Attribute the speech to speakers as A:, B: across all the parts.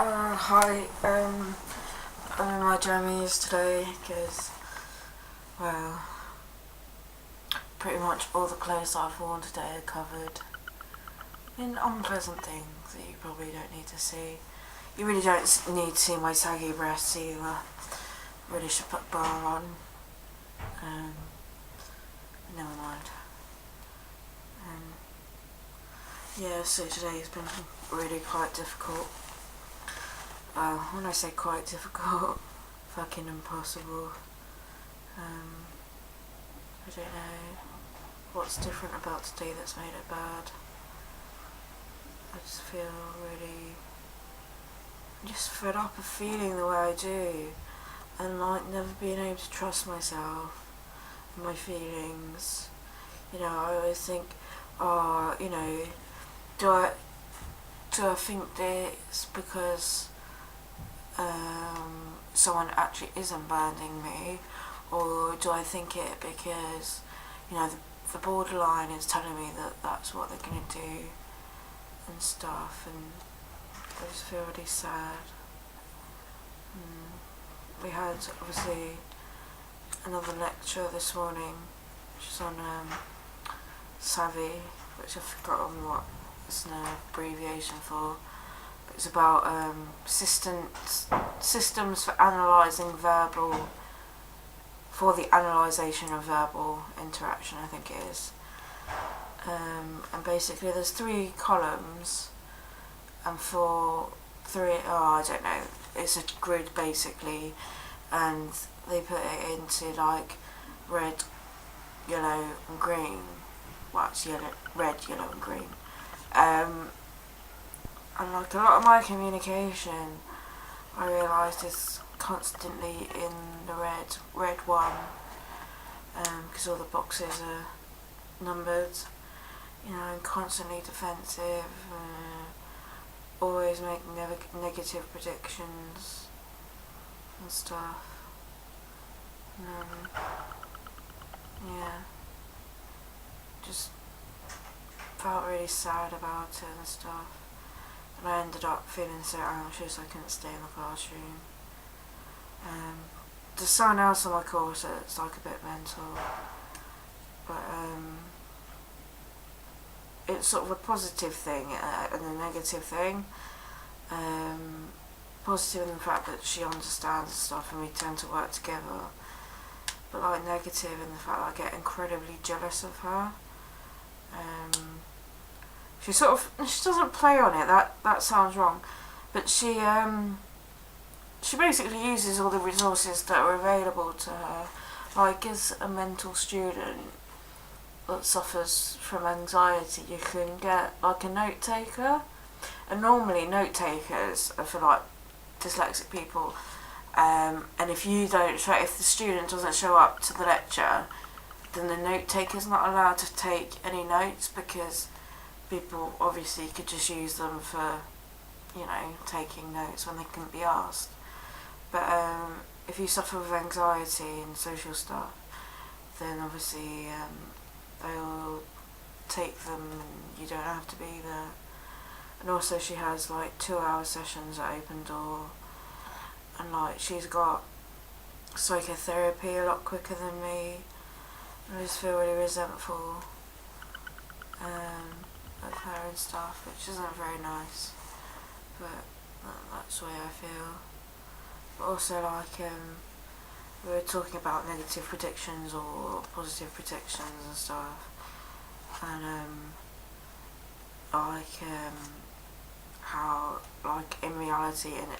A: Hi, I'm in my jammies today because, well, pretty much all the clothes I've worn today are covered in unpleasant things that you probably don't need to see. You really don't need to see my saggy breasts either. Really should put a bra on. Um, Never mind. Yeah, so today's been really quite difficult. When I say quite difficult, fucking impossible. I don't know what's different about today that's made it bad. I just feel really just fed up of feeling the way I do, and like never being able to trust myself and my feelings. I always think, do I think this because someone actually isn't banding me, or do I think it because the borderline is telling me that that's what they're going to do and stuff, and I just feel really sad. We had obviously another lecture this morning, which is on Savvy, which I've forgotten what it's an abbreviation for. It's about systems for the analysation of verbal interaction, I think it is. And basically there's 3 columns, and I don't know, it's a grid basically, and they put it into like red, yellow and green. Well, it's red, yellow and green. And like a lot of my communication, I realised is constantly in the red one, because all the boxes are numbered. I'm constantly defensive, always making negative predictions and stuff. Yeah, just felt really sad about it and stuff. And I ended up feeling so anxious I couldn't stay in the classroom. There's someone else on my course that's like a bit mental, but it's sort of a positive thing and a negative thing. Positive in the fact that she understands and stuff and we tend to work together, but like negative in the fact that I get incredibly jealous of her. She doesn't play on it, that sounds wrong, but she basically uses all the resources that are available to her. Like, as a mental student that suffers from anxiety, you can get like a note taker, and normally note takers are for like dyslexic people, and if the student doesn't show up to the lecture, then the note taker's not allowed to take any notes, because people obviously could just use them for taking notes when they couldn't be asked. But if you suffer with anxiety and social stuff, then obviously they'll take them and you don't have to be there. And also she has like 2-hour sessions at Open Door, and like she's got psychotherapy a lot quicker than me. I just feel really resentful of her and stuff, which isn't very nice, but that's the way I feel. But also, like, we were talking about negative predictions or positive predictions and stuff, and how, like, in reality and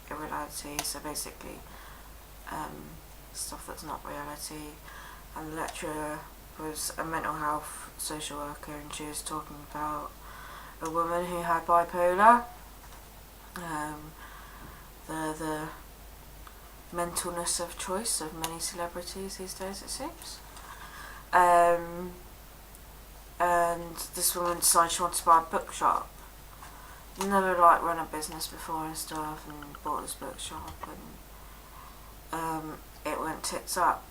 A: irreality, so basically stuff that's not reality. And the lecturer was a mental health social worker, and she was talking about a woman who had bipolar. The mentalness of choice of many celebrities these days, it seems. And this woman decided she wanted to buy a bookshop. Never like run a business before and stuff, and bought this bookshop, and it went tits up.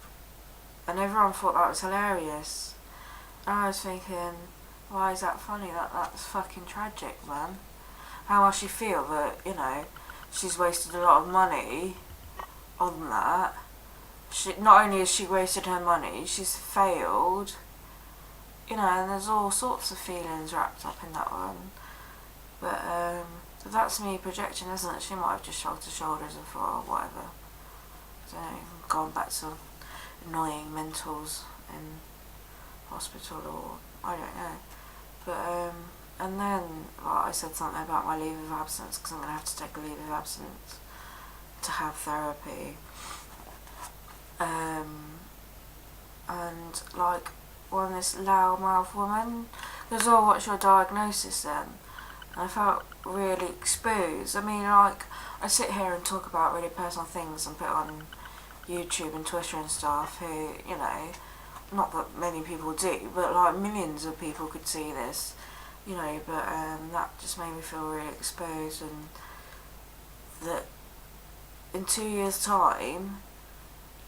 A: And everyone thought that was hilarious. And I was thinking, why is that funny? That's fucking tragic, man. how must she feel that, you know, she's wasted a lot of money on that. She, not only has she wasted her money, she's failed, you know, and there's all sorts of feelings wrapped up in that one. But so that's me projecting, isn't it? She might have just shrugged her shoulders and thought, oh, whatever. So gone back to annoying mentals in hospital, or I don't know. But and then I said something about my leave of absence, because I'm going to have to take a leave of absence to have therapy. And like, one this loudmouth woman goes, oh, what's your diagnosis then? And I felt really exposed. I mean, like, I sit here and talk about really personal things and put on YouTube and Twitter and stuff, who, you know, not that many people do, but like millions of people could see this, you know, but that just made me feel really exposed, and that in 2 years' time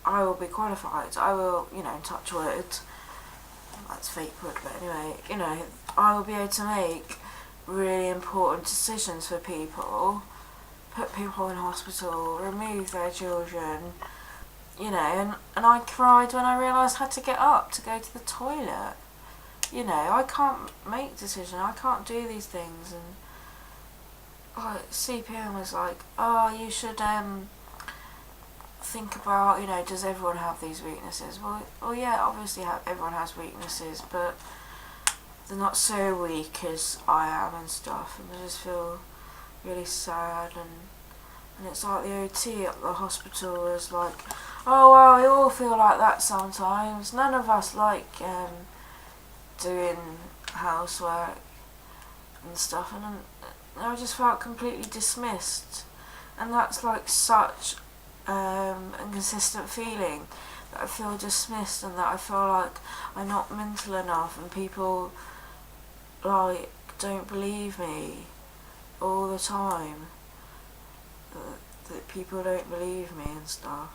A: I will be qualified. I will, you know, touch wood, that's fake wood, but anyway, you know, I will be able to make really important decisions for people, put people in hospital, remove their children, you know, and I cried when I realised I had to get up to go to the toilet. You know, I can't make decisions, I can't do these things, and like, CPM was like, oh, you should think about, you know, does everyone have these weaknesses? Well yeah, obviously everyone has weaknesses, but they're not so weak as I am and stuff, and I just feel really sad, and it's like the OT at the hospital was like, oh well, we all feel like that sometimes, none of us like doing housework and stuff, and I just felt completely dismissed, and that's like such inconsistent feeling, that I feel dismissed, and that I feel like I'm not mental enough, and people like don't believe me all the time, that people don't believe me and stuff.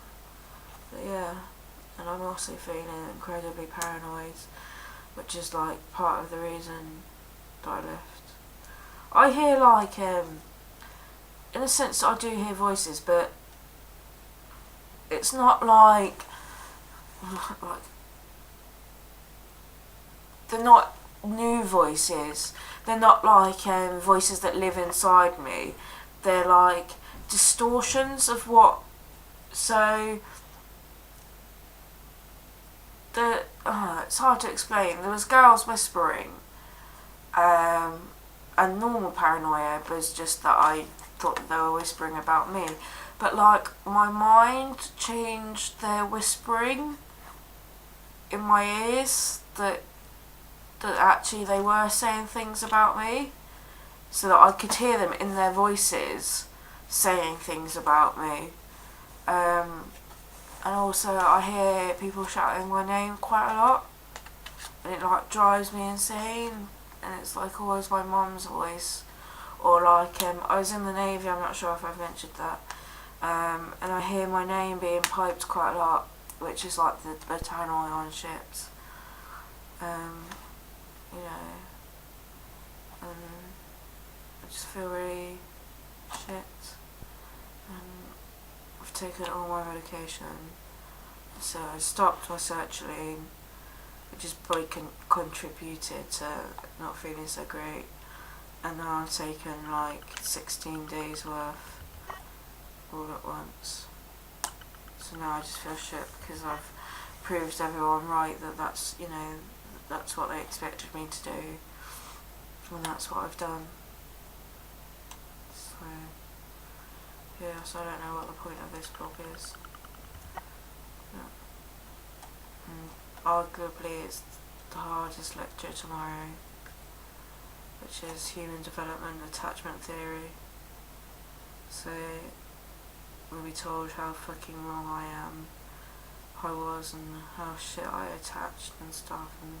A: But yeah, and I'm also feeling incredibly paranoid, which is like part of the reason that I left. I hear like in a sense I do hear voices, but it's not like they're not new voices. They're not like voices that live inside me. They're like distortions of what. So it's hard to explain. There was girls whispering, and normal paranoia was just that I thought that they were whispering about me. But like, my mind changed their whispering in my ears, that actually they were saying things about me, so that I could hear them in their voices saying things about me. And also I hear people shouting my name quite a lot, and it like drives me insane, and it's like always my mum's voice, or like I was in the Navy, I'm not sure if I've mentioned that, and I hear my name being piped quite a lot, which is like the tannoy on ships, you know, and I just feel really shit, and I've taken all my medication, so I stopped my sertraline, which has probably contributed to not feeling so great, and now I've taken like 16 days worth all at once. So now I just feel shit, because I've proved everyone right that that's, you know, that's what they expected me to do, and that's what I've done. So yeah, so I don't know what the point of this blog is. Yeah. And arguably it's the hardest lecture tomorrow, which is human development attachment theory. So we'll be told how fucking wrong I was, and how shit I attached and stuff, and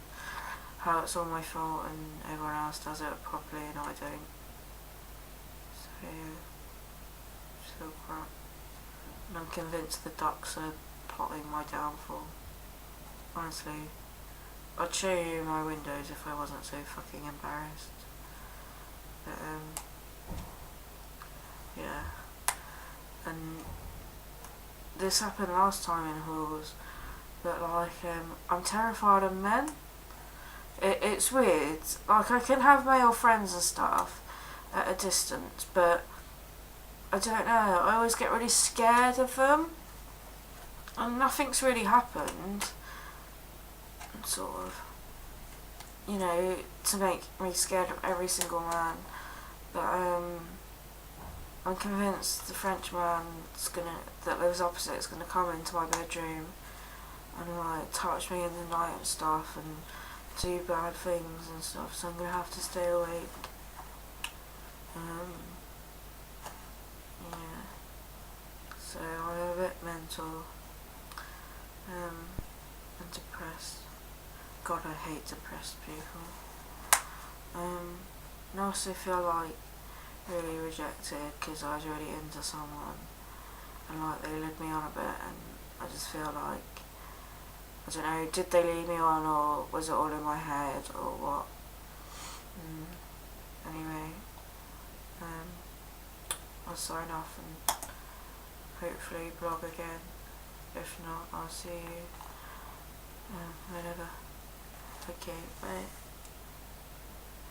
A: how it's all my fault and everyone else does it properly and I don't. So yeah, it's so crap. And I'm convinced the ducks are plotting my downfall. Honestly, I'd show you my windows if I wasn't so fucking embarrassed. But this happened last time in halls, but like I'm terrified of men. It's weird. Like I can have male friends and stuff at a distance, but I don't know. I always get really scared of them, and nothing's really happened. Sort of, to make me scared of every single man. But I'm convinced the French man that lives opposite is gonna come into my bedroom and like touch me in the night and stuff and do bad things and stuff. So I'm gonna have to stay awake. Yeah. So I'm a bit mental. And depressed. God, I hate depressed people. And I also feel like really rejected because I was really into someone and like they led me on a bit, and I just feel like, I don't know, did they lead me on or was it all in my head or what? Anyway, I'll sign off and hopefully blog again. If not, I'll see you whenever. Okay, bye.